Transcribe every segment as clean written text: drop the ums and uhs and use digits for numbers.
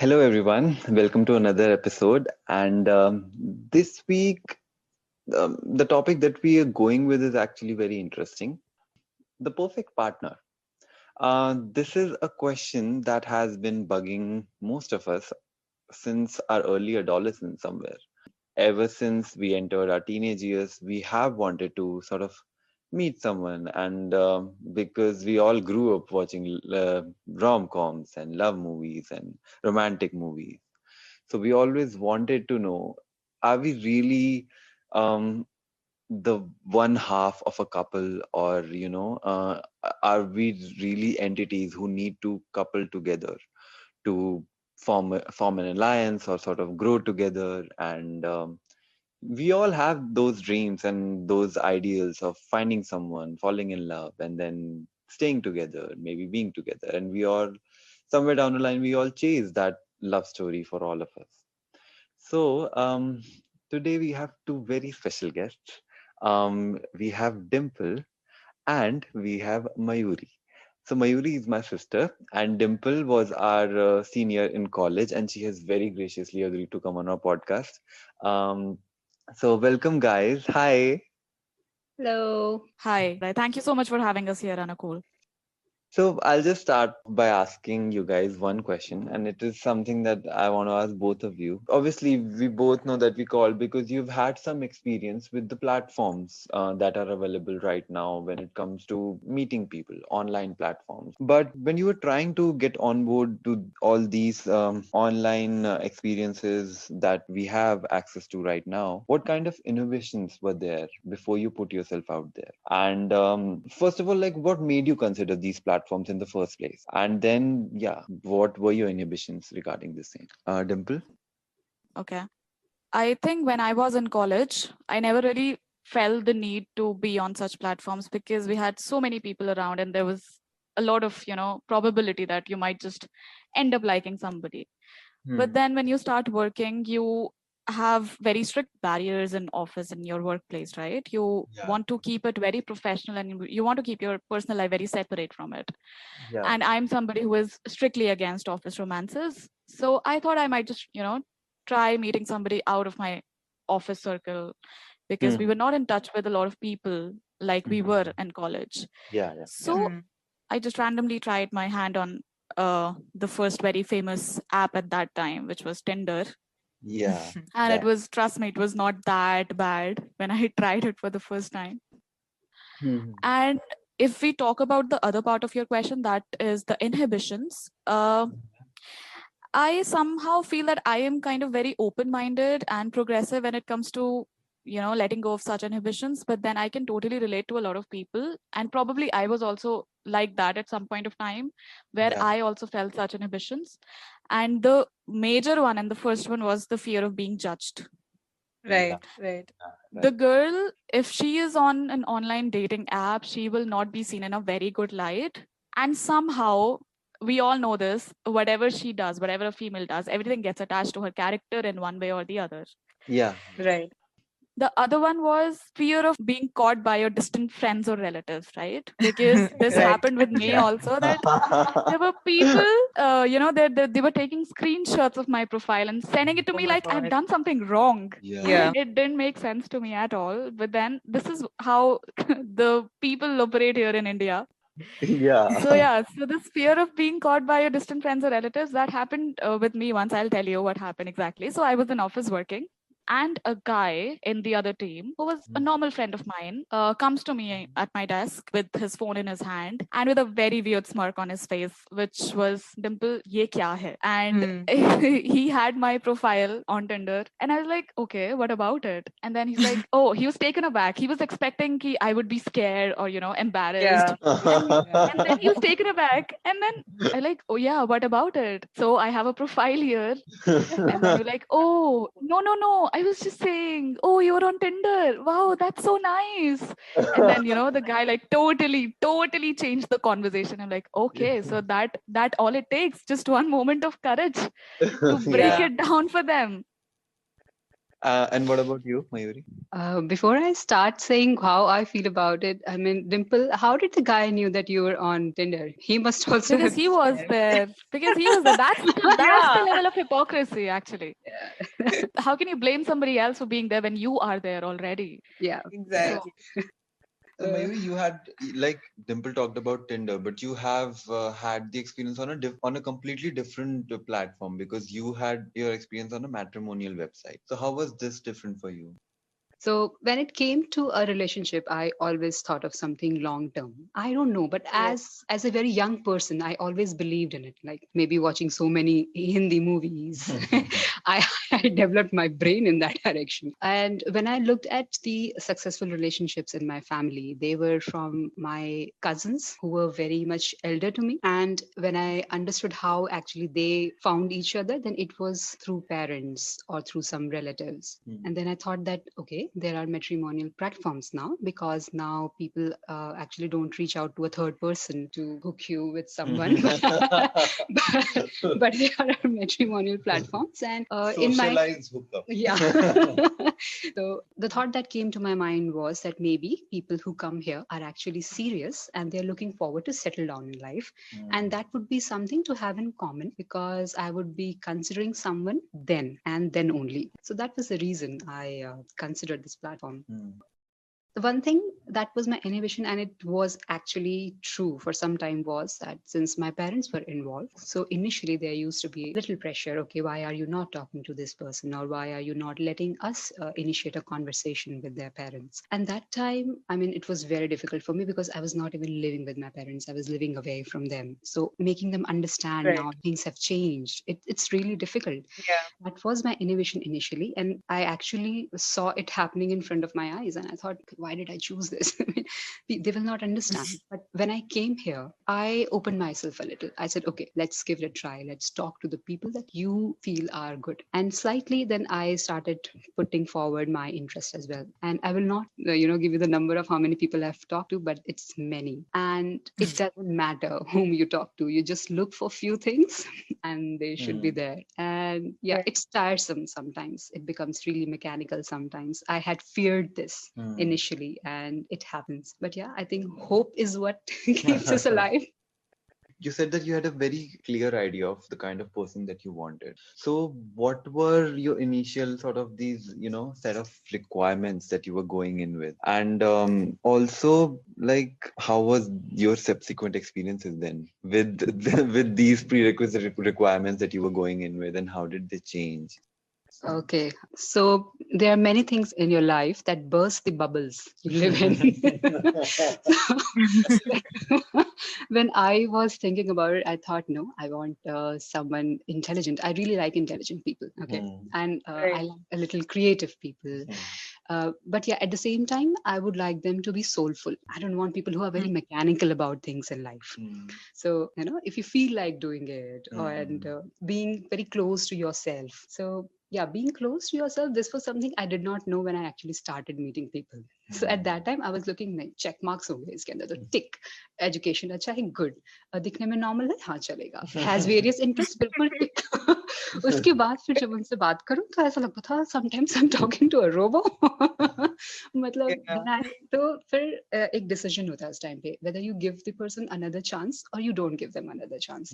Hello, everyone. Welcome to another episode. And this week, the topic that we are going with is actually very interesting. The perfect partner. This is a question that has been bugging most of us since our early adolescence, somewhere. Ever since we entered our teenage years, we have wanted to sort of meet someone. And because we all grew up watching rom-coms and love movies and romantic movies. So we always wanted to know, are we really the one half of a couple, or are we really entities who need to couple together to form an alliance or sort of grow together? And we all have those dreams and those ideals of finding someone, falling in love, and then staying together, maybe being together. And we all, somewhere down the line, we all chase that love story for all of us. So today we have two very special guests. We have Dimple and we have Mayuri. So Mayuri is my sister, and Dimple was our senior in college, and she has very graciously agreed to come on our podcast. Um, so welcome, guys. Hi. Hello. Hi. Thank you so much for having us here, Anakul. So I'll just start by asking you guys one question, and it is something that I want to ask both of you. Obviously, we both know that we called because you've had some experience with the platforms that are available right now when it comes to meeting people, online platforms. But when you were trying to get on board to all these online experiences that we have access to right now, what kind of innovations were there before you put yourself out there? And first of all, like, what made you consider these platforms in the first place? And then, yeah, what were your inhibitions regarding this thing? Dimple? Okay. I think when I was in college, I never really felt the need to be on such platforms because we had so many people around and there was a lot of, probability that you might just end up liking somebody. But then when you start working, you have very strict barriers in office in your workplace, right? You Yeah. want to keep it very professional and you want to keep your personal life very separate from it. Yeah. And I'm somebody who is strictly against office romances. So I thought I might just, try meeting somebody out of my office circle because we Hmm. were not in touch with a lot of people like we Mhm. were in college. Yeah, yeah, yeah. So I just randomly tried my hand on the first very famous app at that time, which was Tinder. Yeah, And it that. was, trust me, it was not that bad when I tried it for the first time. Mhm. And if we talk about the other part of your question, that is the inhibitions. I somehow feel that I am kind of very open minded and progressive when it comes to, letting go of such inhibitions. But then I can totally relate to a lot of people. And probably I was also like that at some point of time where Yeah, I also felt such inhibitions. And the major one and the first one was the fear of being judged. yeah, Right, right. The right. girl, if she is on an online dating app, she will not be seen in a very good light. And somehow, we all know this, whatever she does, whatever a female does, everything gets attached to her character in one way or the other. Yeah, Right. The other one was fear of being caught by your distant friends or relatives, right? Because this Right. happened with me yeah. also, that there were people, they were taking screenshots of my profile and sending it to Oh me my like I've God. done something wrong. Yeah, Yeah. And it didn't make sense to me at all. But then this is how the people operate here in India. So yeah. yeah, so this fear of being caught by your distant friends or relatives, that happened with me once. I'll tell you what happened exactly. So I was in office working, and a guy in the other team who was a normal friend of mine comes to me at my desk with his phone in his hand and with a very weird smirk on his face, which was, Dimple, ye kya hai? And Hmm. he had my profile on Tinder, and I was like, okay, what about it? And then he's like, oh, he was taken aback. He was expecting I would be scared or embarrassed, Yeah. and Yeah. and then he was taken aback. And then I like, oh yeah, what about it? So I have a profile here. And then you're like, oh, no, no, no. I was just saying, oh, you're on Tinder. Wow, that's so nice. And then, the guy like totally, totally changed the conversation. I'm like, okay, so that all it takes, just one moment of courage to break Yeah. Yeah. it down for them. And what about you, Mayuri? Before I start saying how I feel about it, I mean, Dimple, how did the guy knew that you were on Tinder? He must also Because have he been was there. there. Because he was there. That's the Yeah, level of hypocrisy, actually. Yeah. How can you blame somebody else for being there when you are there already? Yeah. So exactly. So, Mayuri, you had like Dimple talked about Tinder, but you have had the experience on on a completely different platform because you had your experience on a matrimonial website. So how was this different for you? So when it came to a relationship, I always thought of something long term. I don't know, but Correct. as a very young person, I always believed in it. Like maybe watching so many Hindi movies, I, I developed my brain in that direction. And when I looked at the successful relationships in my family, they were from my cousins who were very much elder to me. And when I understood how actually they found each other, then it was through parents or through some relatives. And then I thought that, okay, there are matrimonial platforms now because now people actually don't reach out to a third person to hook you with someone. But there are matrimonial platforms. And in my Socialized hookup. yeah. So the thought that came to my mind was that maybe people who come here are actually serious and they're looking forward to settle down in life. And that would be something to have in common because I would be considering someone then and then only. So that was the reason I considered this platform. The one thing that was my inhibition, and it was actually true for some time, was that since my parents were involved, so initially there used to be little pressure. Okay, why are you not talking to this person, or why are you not letting us initiate a conversation with their parents? And that time, I mean, it was very difficult for me because I was not even living with my parents. I was living away from them. So making them understand Right. now things have changed, it's really difficult. Yeah. That was my innovation initially, and I actually saw it happening in front of my eyes, and I thought, why did I choose this? I mean, they will not understand. But when I came here, I opened myself a little. I said, okay, let's give it a try. Let's talk to the people that you feel are good. And slightly then I started putting forward my interest as well. And I will not give you the number of how many people I've talked to, but it's many. And it doesn't matter whom you talk to, you just look for few things and they should be there. And yeah, Right. it's tiresome sometimes. It becomes really mechanical sometimes. I had feared this initially and it happens. But yeah, I think hope is what keeps us alive. You said that you had a very clear idea of the kind of person that you wanted. So, what were your initial sort of these, set of requirements that you were going in with? And also, like, how was your subsequent experiences then with with these prerequisite requirements that you were going in with, and how did they change? Okay, so there are many things in your life that burst the bubbles you live in. So, when I was thinking about it, I thought, no, I want someone intelligent. I really like intelligent people. Okay, and I Right. like a little creative people. But yeah, at the same time, I would like them to be soulful. I don't want people who are very mechanical about things in life. So, if you feel like doing it and being very close to yourself. So, yeah, being close to yourself, this was something I did not know when I actually started meeting people. So at that time, I was looking like check marks हो गए इसके अंदर तो tick education अच्छा है good दिखने में normal है हाँ चलेगा has various interests बिल्कुल tick उसके बाद फिर जब उनसे बात करूं तो ऐसा लगता था sometimes I'm talking to a robo मतलब Yeah. then I तो फिर एक decision होता है उस time पे whether you give the person another chance or you don't give them another chance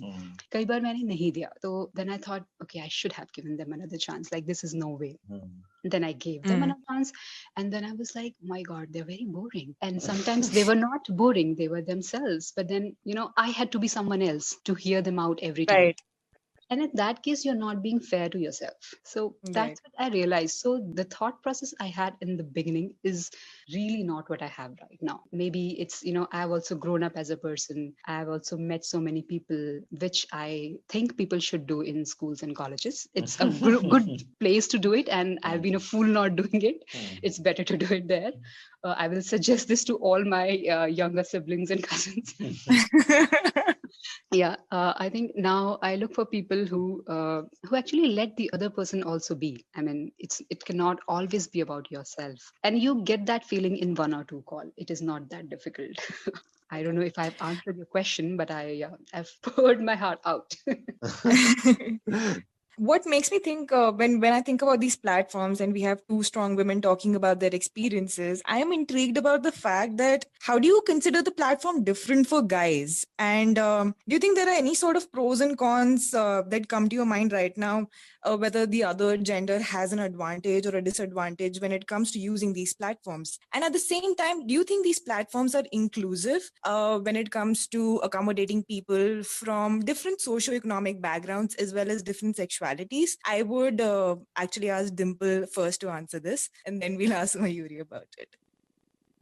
कई बार मैंने नहीं दिया तो then I thought okay I should have given them another chance like this is no way then I gave them another chance and then I was like my god they're very boring and sometimes they were not boring they were themselves but then I had to be someone else to hear them out every time Right. and in that case you're not being fair to yourself so Right. that's what I realized so the thought process I had in the beginning is really not what I have right now maybe it's I've also grown up as a person I've also met so many people which I think people should do in schools and colleges it's a good place to do it and I've been a fool not doing it it's better to do it there I will suggest this to all my younger siblings and cousins yeah I think now I look for people who actually let the other person also be I mean it cannot always be about yourself and you get that feeling in one or two call it is not that difficult I don't know if I've answered your question but I've poured my heart out What makes me think when I think about these platforms and we have two strong women talking about their experiences, I am intrigued about the fact that how do you consider the platform different for guys? And do you think there are any sort of pros and cons that come to your mind right now, whether the other gender has an advantage or a disadvantage when it comes to using these platforms? And at the same time, do you think these platforms are inclusive when it comes to accommodating people from different socioeconomic backgrounds as well as different sexualities? I would actually ask Dimple first to answer this, and then we'll ask Mayuri about it.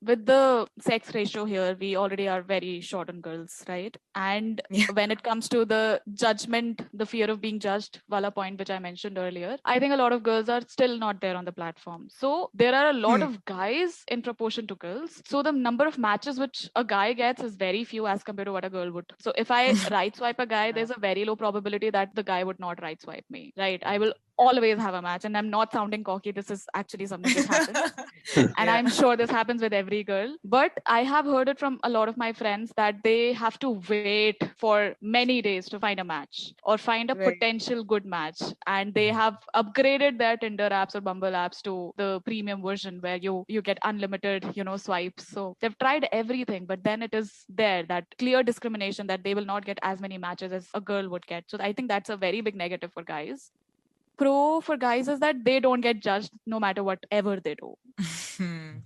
With the sex ratio here, we already are very short on girls, right? And Yeah. when it comes to the judgment, the fear of being judged, wala point which I mentioned earlier, I think a lot of girls are still not there on the platform. So there are a lot of guys in proportion to girls. So the number of matches which a guy gets is very few as compared to what a girl would. So if I right swipe a guy, there's a very low probability that the guy would not right swipe me, right? I will always have a match, and I'm not sounding cocky. This is actually something which happens. And I'm sure this happens with every girl. But I have heard it from a lot of my friends that they have to wait for many days to find a match or find a Right. potential good match. And they have upgraded their Tinder apps or Bumble apps to the premium version where you get unlimited, swipes. So they've tried everything, but then it is there that clear discrimination that they will not get as many matches as a girl would get. So I think that's a very big negative for guys. Pro for guys is that they don't get judged no matter whatever they do.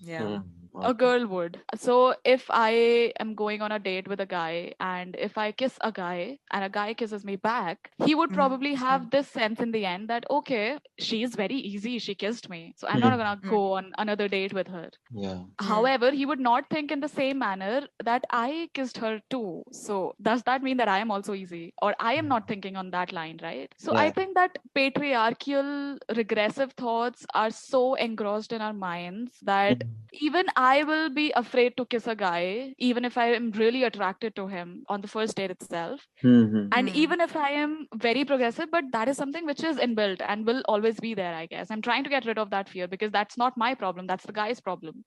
Yeah. A girl would. So if I am going on a date with a guy and if I kiss a guy and a guy kisses me back, he would probably have this sense in the end that, okay, she's very easy. She kissed me. So I'm not going to go on another date with her. Yeah. However, he would not think in the same manner that I kissed her too. So does that mean that I am also easy? Or I am not thinking on that line, right? So I Yeah. think that patriarchal, regressive thoughts are so engrossed in our minds that even I will be afraid to kiss a guy, even if I am really attracted to him on the first date itself. And even if I am very progressive, but that is something which is inbuilt and will always be there, I guess. I'm trying to get rid of that fear because that's not my problem. That's the guy's problem.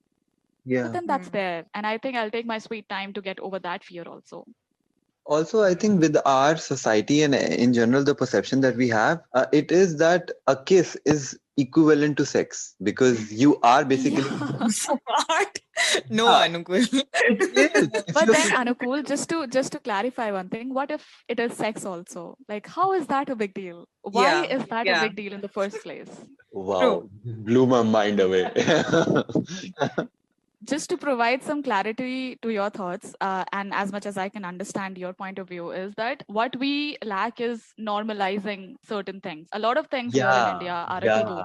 But Yeah. then that's there. And I think I'll take my sweet time to get over that fear also. Also, I think with our society and in general, the perception that we have, it is that a kiss is equivalent to sex because you are basically. What? No, Yeah. Anukul. It is. If But you're then Anukul, just to clarify one thing, what if it is sex also? Like, how is that a big deal? Why Yeah. is that a Yeah. big deal in the first place? Wow, blew my mind away. Just to provide some clarity to your thoughts, and as much as I can understand your point of view, is that what we lack is normalizing certain things. A lot of things here in India are a taboo,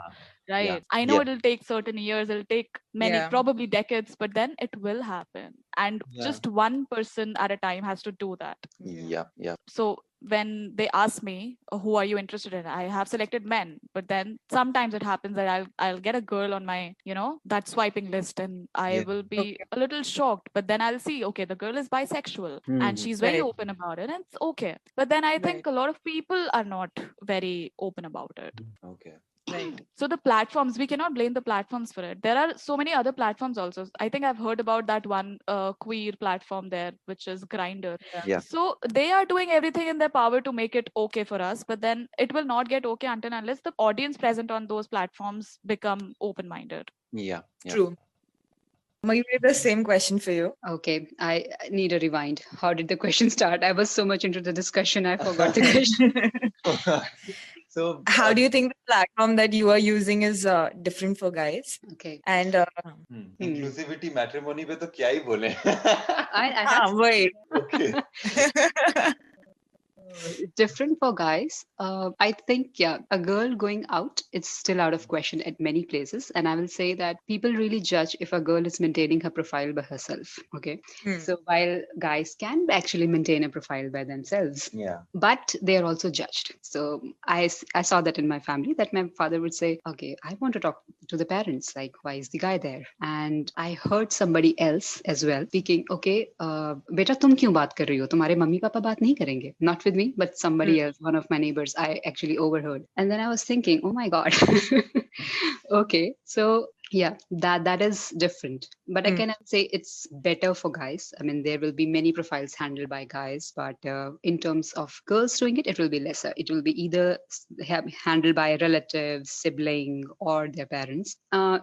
right? I know it'll take certain years, it'll take many, probably decades, but then it will happen. And just one person at a time has to do that. Yeah. So when they ask me, who are you interested in, I have selected men, but then sometimes it happens that I'll get a girl on my that swiping list, and I will be a little shocked, but then I'll see, okay, the girl is bisexual and she's very open about it, and it's okay. But then I think a lot of people are not very open about it. Okay. Right. So the platforms, we cannot blame the platforms for it. There are so many other platforms also. I think I've heard about that one queer platform there, which is Grinder. Yeah. So they are doing everything in their power to make it okay for us, but then it will not get okay until unless the audience present on those platforms become open-minded. Yeah. True. Mayuri, the same question for you. Okay, I need a rewind. How did the question start? I was so much into the discussion, I forgot the question. So, how do you think the platform that you are using is different for guys? Okay. And inclusivity matrimony पे तो क्या ही बोले? I have wait. Okay. different for guys. I think, a girl going out, it's still out of question at many places. And I will say that people really judge if a girl is maintaining her profile by herself. Okay. So while guys can actually maintain a profile by themselves, but they are also judged. So I saw that in my family, that my father would say, okay, I want to talk to the parents, like, why is the guy there? And I heard somebody else as well speaking, okay, beta tum kyun baat kar rahi ho? Tumhare mummy papa baat nahi karenge. Not with me, but somebody else, one of my neighbors, I actually overheard. And then I was thinking, oh my God. Okay. So Yeah, that is different. But I Mm. cannot say it's better for guys. I mean, there will be many profiles handled by guys, but in terms of girls doing it, it will be lesser. It will be either handled by a relative, sibling, or their parents.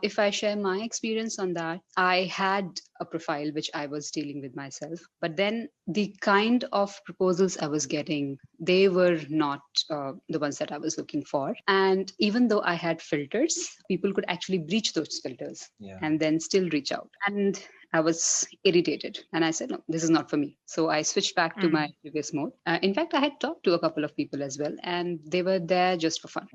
If I share my experience on that, I had a profile which I was dealing with myself, but then the kind of proposals I was getting, they were not the ones that I was looking for. And even though I had filters, people could actually breach those filters and then still reach out. And I was irritated and I said, no, this is not for me. So I switched back to my previous mode. In fact, I had talked to a couple of people as well, and they were there just for fun.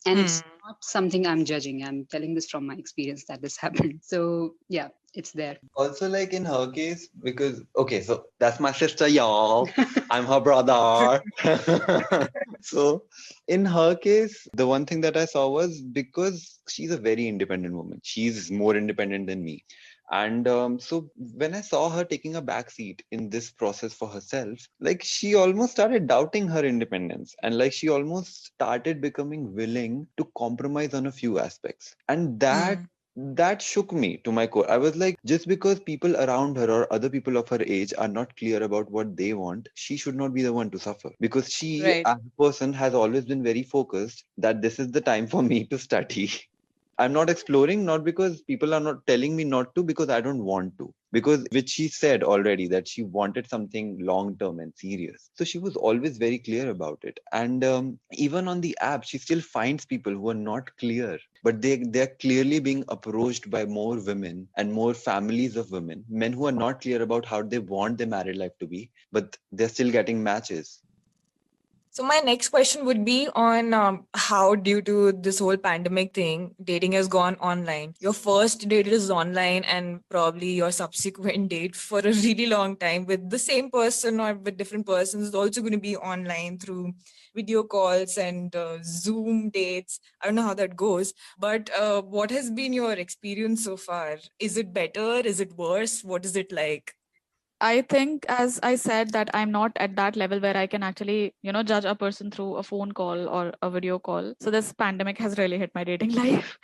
And it's not something I'm judging. I'm telling this from my experience that this happened. So yeah, it's there. Also, like in her case, because okay, so that's my sister, y'all. I'm her brother. So in her case, the one thing that I saw was because she's a very independent woman. She's more independent than me. And so when I saw her taking a back seat in this process for herself, like she almost started doubting her independence, and like she almost started becoming willing to compromise on a few aspects. And that shook me to my core. I was like, just because people around her or other people of her age are not clear about what they want, she should not be the one to suffer. Because she, Right. as a person, has always been very focused that this is the time for me to study. I'm not exploring, not because people are not telling me not to, because I don't want to. Because, which she said already, that she wanted something long term and serious. So she was always very clear about it. And even on the app, she still finds people who are not clear, but they're clearly being approached by more women and more families of women, men who are not clear about how they want their married life to be, but they're still getting matches. So my next question would be on how, due to this whole pandemic thing, dating has gone online. Your first date is online, and probably your subsequent date for a really long time with the same person or with different persons is also going to be online through video calls and Zoom dates. I don't know how that goes, but what has been your experience so far? Is it better? Is it worse? What is it like? I think, as I said, that I'm not at that level where I can actually, judge a person through a phone call or a video call. So this pandemic has really hit my dating life.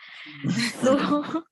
So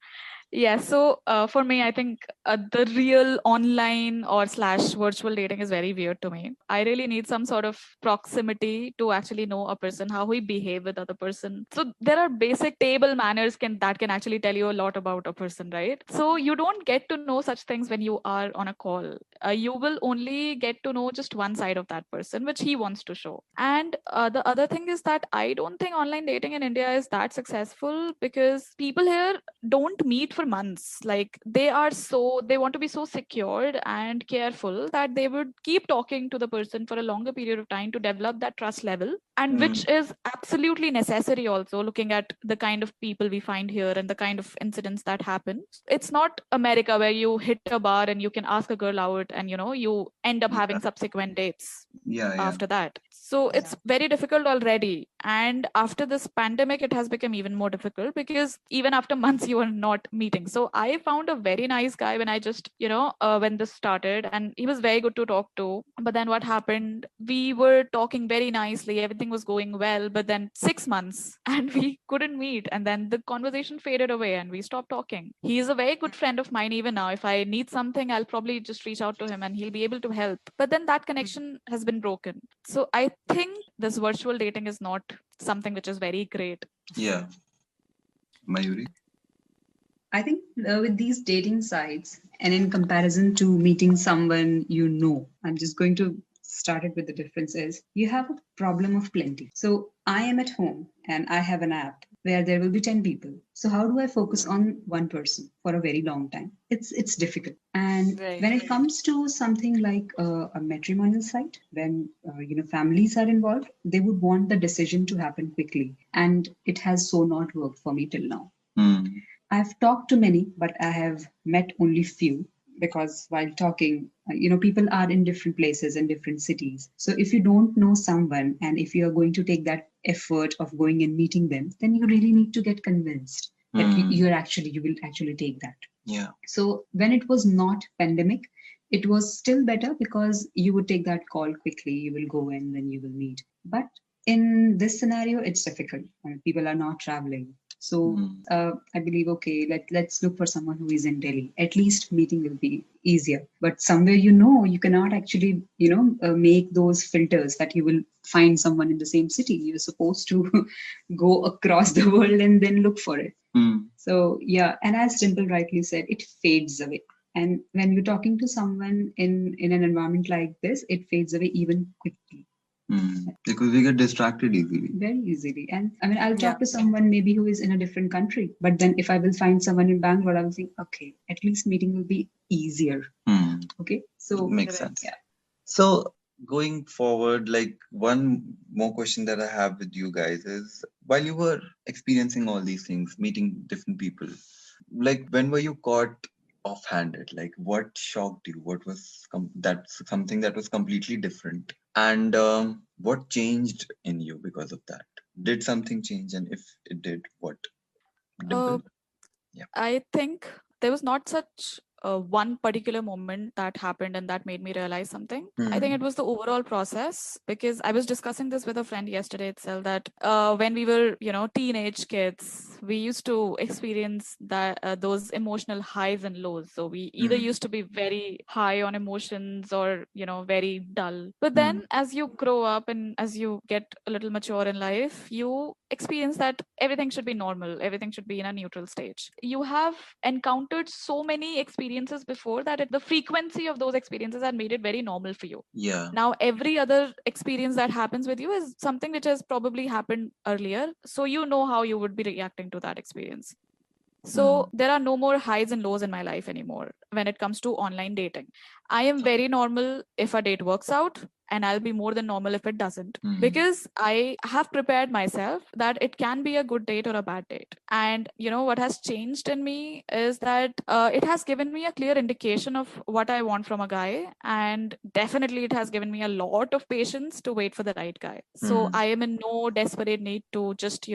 yeah, so for me, I think the real online or slash virtual dating is very weird to me. I really need some sort of proximity to actually know a person, how we behave with other person. So there are basic table manners that can actually tell you a lot about a person, right? So you don't get to know such things when you are on a call. You will only get to know just one side of that person, which he wants to show. And the other thing is that I don't think online dating in India is that successful because people here don't meet for months. Like they want to be so secured and careful that they would keep talking to the person for a longer period of time to develop that trust level, and which is absolutely necessary also, looking at the kind of people we find here and the kind of incidents that happen. It's not America where you hit a bar and you can ask a girl out and you end up having subsequent dates after that. So it's very difficult already. And after this pandemic, it has become even more difficult because even after months, you are not meeting. So I found a very nice guy when I just, when this started, and he was very good to talk to. But then what happened? We were talking very nicely, everything was going well. But then 6 months and we couldn't meet. And then the conversation faded away and we stopped talking. He is a very good friend of mine even now. If I need something, I'll probably just reach out to him and he'll be able to help. But then that connection has been broken. So I think this virtual dating is not something which is very great. Yeah. Mayuri? I think with these dating sites, and in comparison to meeting someone I'm just going to start it with the difference is you have a problem of plenty. So I am at home and I have an app where there will be 10 people. So how do I focus on one person for a very long time? It's difficult. And Right. when it comes to something like a matrimonial site, when families are involved, they would want the decision to happen quickly, and it has so not worked for me till now. I've talked to many, but I have met only few because while talking, people are in different places in different cities. So if you don't know someone and if you are going to take that effort of going and meeting them, then you really need to get convinced that you will actually take that. Yeah. So when it was not pandemic, it was still better because you would take that call quickly, you will go in, then you will meet. But in this scenario, it's difficult. People are not traveling. So I believe, okay, let's look for someone who is in Delhi. At least meeting will be easier. But somewhere, you cannot actually, make those filters that you will find someone in the same city. You're supposed to go across the world and then look for it. So yeah, and as Dimple rightly said, it fades away. And when you're talking to someone in an environment like this, it fades away even quickly. Because we get distracted easily. Very easily. And I mean, I'll Yeah. talk to someone maybe who is in a different country, but then if I will find someone in Bangalore, I will think, okay, at least meeting will be easier. Okay. So Makes sense. Yeah. So going forward, like one more question that I have with you guys is, while you were experiencing all these things, meeting different people, like when were you caught off-handed? Like what shocked you? What was that's something that was completely different? And what changed in you because of that? Did something change? And if it did, what? Dimple? Yeah. I think there was not such one particular moment that happened and that made me realize something. I think it was the overall process, because I was discussing this with a friend yesterday itself, that when we were, teenage kids, we used to experience that those emotional highs and lows. So we either used to be very high on emotions or, very dull. But then as you grow up and as you get a little mature in life, you experience that everything should be normal, everything should be in a neutral stage. You have encountered so many experiences before that the frequency of those experiences had made it very normal for you. Yeah. Now every other experience that happens with you is something which has probably happened earlier, so you know how you would be reacting to that experience. So there are no more highs and lows in my life anymore when it comes to online dating. I am very normal if a date works out, and I'll be more than normal if it doesn't. Because I have prepared myself that it can be a good date or a bad date. And what has changed in me is that it has given me a clear indication of what I want from a guy. And definitely it has given me a lot of patience to wait for the right guy. So I am in no desperate need to just,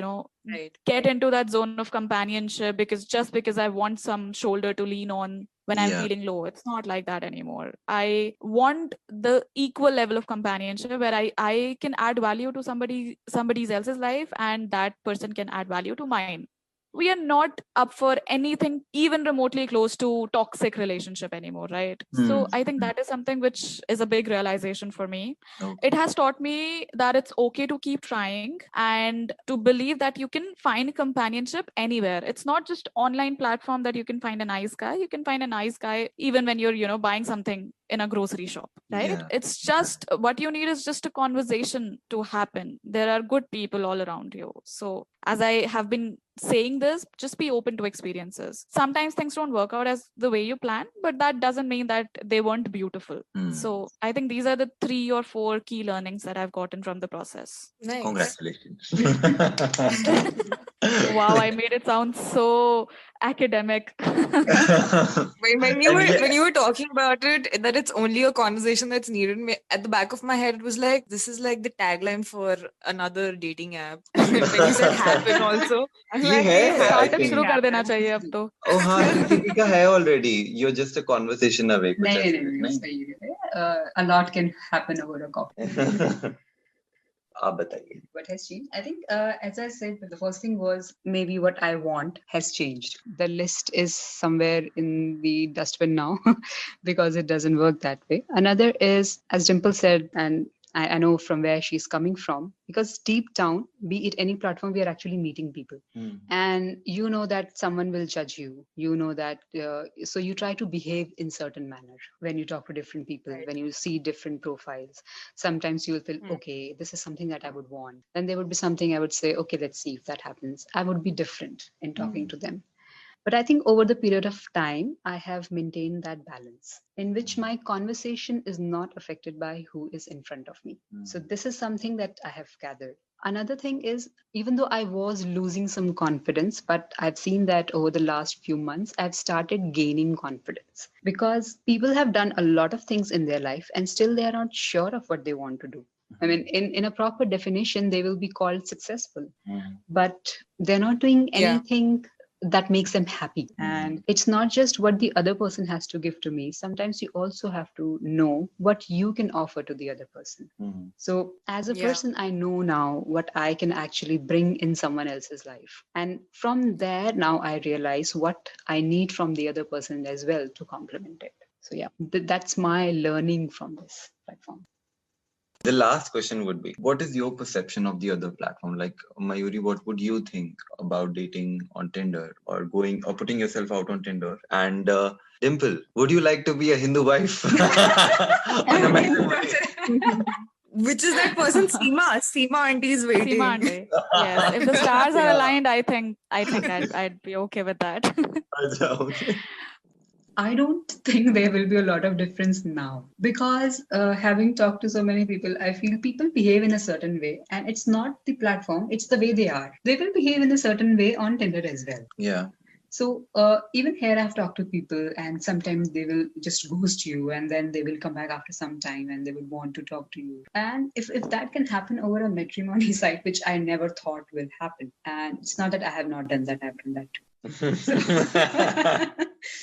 get into that zone of companionship because I want some shoulder to lean on when I'm feeling low. It's not like that anymore. I want the equal level of companionship where I can add value to somebody else's life, and that person can add value to mine. We are not up for anything even remotely close to toxic relationship anymore, right? So I think that is something which is a big realization for me. It has taught me that it's okay to keep trying and to believe that you can find companionship anywhere. It's not just online platform that you can find a nice guy. You can find a nice guy even when you're buying something in a grocery shop, right? It's just what you need is just a conversation to happen. There are good people all around you. So as I have been saying this, just be open to experiences. Sometimes things don't work out as the way you plan, but that doesn't mean that they weren't beautiful. So I think these are the 3 or 4 key learnings that I've gotten from the process. Nice. Congratulations. Wow, I made it sound so academic. When you were talking about it, that it's only a conversation that's needed, at the back of my head, it was like, this is like the tagline for another dating app. When you said happen also, I'm ये like, है, hey, I Startup think. शुरू कर देना happen. चाहिए अब तो. Oh हाँ, दीदी का है already. You're just a conversation away. कुछ नहीं ऐसे, नहीं नहीं? सही है. A lot can happen over a coffee. आप बताइए. What has changed? I think, as I said, the first thing was maybe what I want has changed. The list is somewhere in the dustbin now because it doesn't work that way. Another is, as Dimple said, and I know from where she's coming from, because deep down, be it any platform, we are actually meeting people. And you know that someone will judge you. You know that, so you try to behave in certain manner when you talk to different people, when you see different profiles. Sometimes you'll feel, okay, this is something that I would want. Then there would be something I would say, okay, let's see if that happens. I would be different in talking to them. But I think over the period of time, I have maintained that balance in which my conversation is not affected by who is in front of me. So this is something that I have gathered. Another thing is, even though I was losing some confidence, but I've seen that over the last few months, I've started gaining confidence because people have done a lot of things in their life and still they are not sure of what they want to do. I mean, in a proper definition, they will be called successful, but they're not doing anything that makes them happy. And it's not just what the other person has to give to me. Sometimes you also have to know what you can offer to the other person. So as a person, I know now what I can actually bring in someone else's life. And from there, now I realize what I need from the other person as well to complement it. So yeah, that's my learning from this platform. The last question would be, what is your perception of the other platform? Like, Mayuri, what would you think about dating on Tinder or going or putting yourself out on Tinder? And Dimple, would you like to be a Hindu wife? On a matrimony? Which is that person? Seema auntie is waiting. Seema auntie. Yes, if the stars are aligned, I think I'd be okay with that. Okay. I don't think there will be a lot of difference now because having talked to so many people, I feel people behave in a certain way, and it's not the platform, it's the way they are. They will behave in a certain way on Tinder as well. Yeah. So even here, I've talked to people, and sometimes they will just ghost you, and then they will come back after some time, and they will want to talk to you. And if that can happen over a matrimony site, which I never thought will happen, and it's not that I have not done that, I've done that too. So,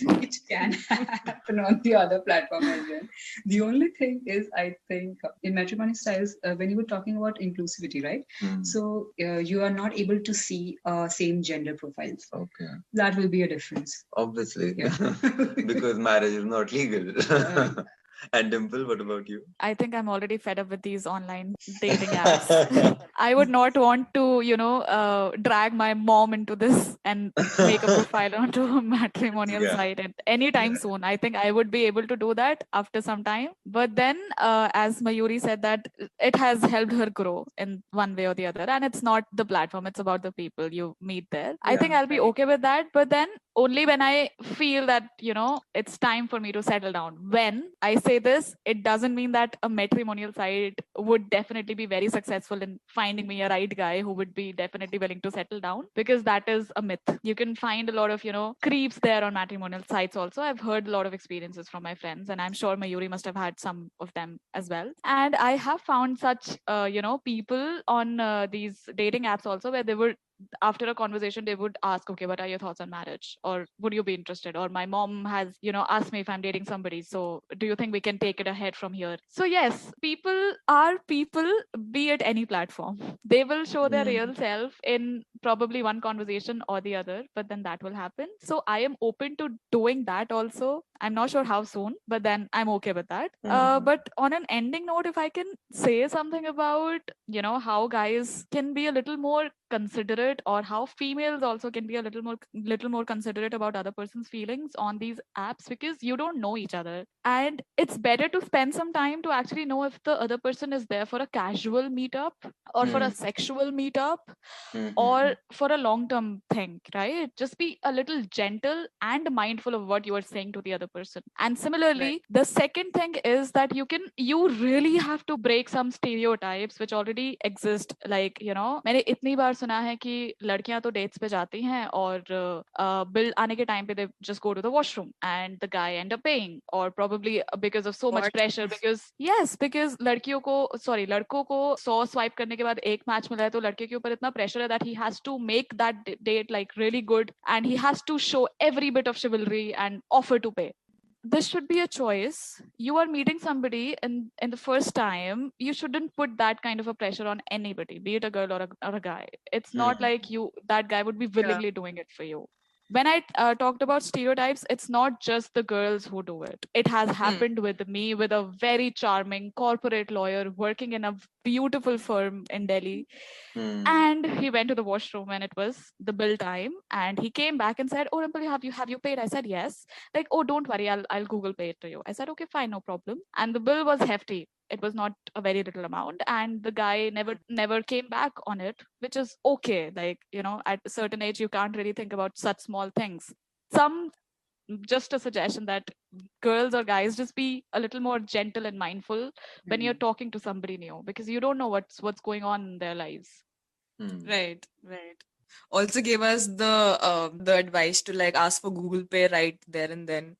it can happen on the other platform as well. The only thing is, I think in matrimony styles, when you were talking about inclusivity, right? So you are not able to see same gender profiles. Okay. That will be a difference. Obviously, Yeah. because marriage is not legal. And Dimple, what about you? I think I'm already fed up with these online dating apps. I would not want to, drag my mom into this and make a profile onto a matrimonial site at any time soon. I think I would be able to do that after some time. But then, as Mayuri said, that it has helped her grow in one way or the other. And it's not the platform, it's about the people you meet there. I think I'll be okay with that. But then only when I feel that, it's time for me to settle down. When I say this, it doesn't mean that a matrimonial site would definitely be very successful in finding me a right guy who would be definitely willing to settle down, because that is a myth. You can find a lot of, creeps there on matrimonial sites also. I've heard a lot of experiences from my friends, and I'm sure Mayuri must have had some of them as well. And I have found such, people on these dating apps also, where they would, after a conversation, they would ask, okay, what are your thoughts on marriage, or would you be interested, or my mom has asked me if I'm dating somebody, so do you think we can take it ahead from here? So yes, people are people, be it any platform. They will show their real self in probably one conversation or the other, but then that will happen. So I am open to doing that also. I'm not sure how soon, but then I'm okay with that. But on an ending note, if I can say something about how guys can be a little more considerate, or how females also can be a little more considerate about other person's feelings on these apps, because you don't know each other, and it's better to spend some time to actually know if the other person is there for a casual meetup, or for a sexual meetup, or for a long term thing, right? Just be a little gentle and mindful of what you are saying to the other person. And similarly, the second thing is that you really have to break some stereotypes which already exist. Like, मैंने इतनी बार सुना है कि लड़कियां तो dates पे जाती हैं, और बिल आने के टाइम पे they just go to the washroom and the guy end up paying, or probably because of so much pressure, because लड़कों को 100 स्वाइप करने के बाद एक मैच मिला है, तो लड़के के ऊपर इतना प्रेशर है that he has to make that date like really good, and he has to show every bit of chivalry and offer to pay. This should be a choice. You are meeting somebody in the first time. You shouldn't put that kind of a pressure on anybody, be it a girl or a guy. It's not like that guy would be willingly doing it for you. When I talked about stereotypes, it's not just the girls who do it. It has happened with me, with a very charming corporate lawyer working in a beautiful firm in Delhi. And he went to the washroom when it was the bill time, and he came back and said, "Oh, Dimple, have you paid?" I said, "Yes." Like, "Oh, don't worry, I'll Google pay it to you." I said, "Okay, fine, no problem." And the bill was hefty. It was not a very little amount, and the guy never came back on it, which is okay. Like, at a certain age, you can't really think about such small things. Just a suggestion that girls or guys, just be a little more gentle and mindful when you're talking to somebody new, because you don't know what's going on in their lives. Right. Also gave us the advice to like ask for Google Pay right there and then.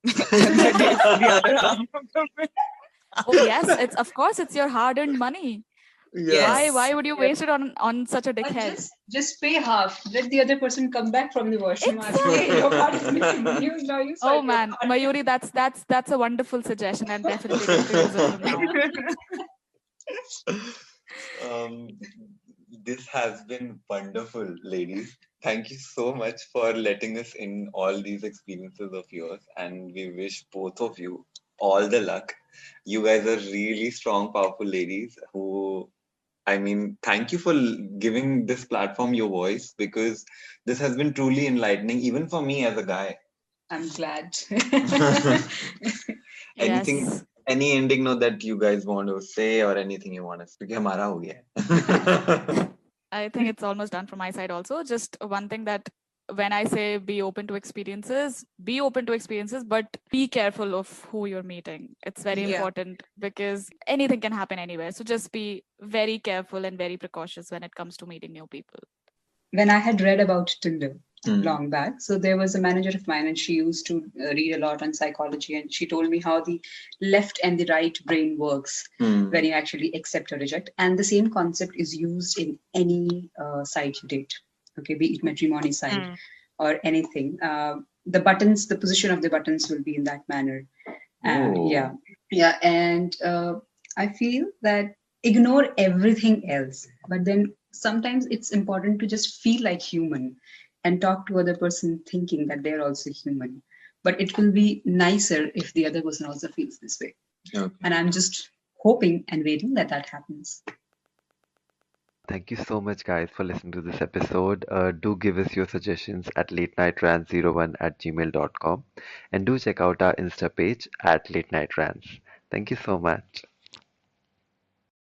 Oh yes, it's of course it's your hard-earned money. Yeah. Why would you Yeah. waste it on such a Or dickhead? just pay half. Let the other person come back from the washroom. Ask, hey, your part is Exactly. missing. You now you Oh swipe your man, card. Mayuri, that's a wonderful suggestion. I'm definitely going to use it from now on. Um, this has been wonderful, ladies. Thank you so much for letting us in all these experiences of yours, and we wish both of you all the luck. You guys are really strong, powerful ladies who, I mean, thank you for giving this platform your voice, because this has been truly enlightening, even for me as a guy. I'm glad. Anything, Yes. any ending note that you guys want to say, or anything you want to say? क्योंकि हमारा हो गया है. I think it's almost done from my side also. Just one thing that when I say be open to experiences, but be careful of who you're meeting. It's very Yeah. important because anything can happen anywhere. So just be very careful and very precautious when it comes to meeting new people. When I had read about Tinder Hmm. long back, so there was a manager of mine, and she used to read a lot on psychology, and she told me how the left and the right brain works Hmm. when you actually accept or reject, and the same concept is used in any site you date. Okay, be it matrimony site or anything. The buttons, the position of the buttons will be in that manner. Oh. Yeah, and I feel that ignore everything else, but then sometimes it's important to just feel like human and talk to other person thinking that they're also human. But it will be nicer if the other person also feels this way. Okay. And I'm just hoping and waiting that that happens. Thank you so much, guys, for listening to this episode. Do give us your suggestions at latenightRants01@gmail.com, and do check out our Insta page at Late Night Rants. Thank you so much.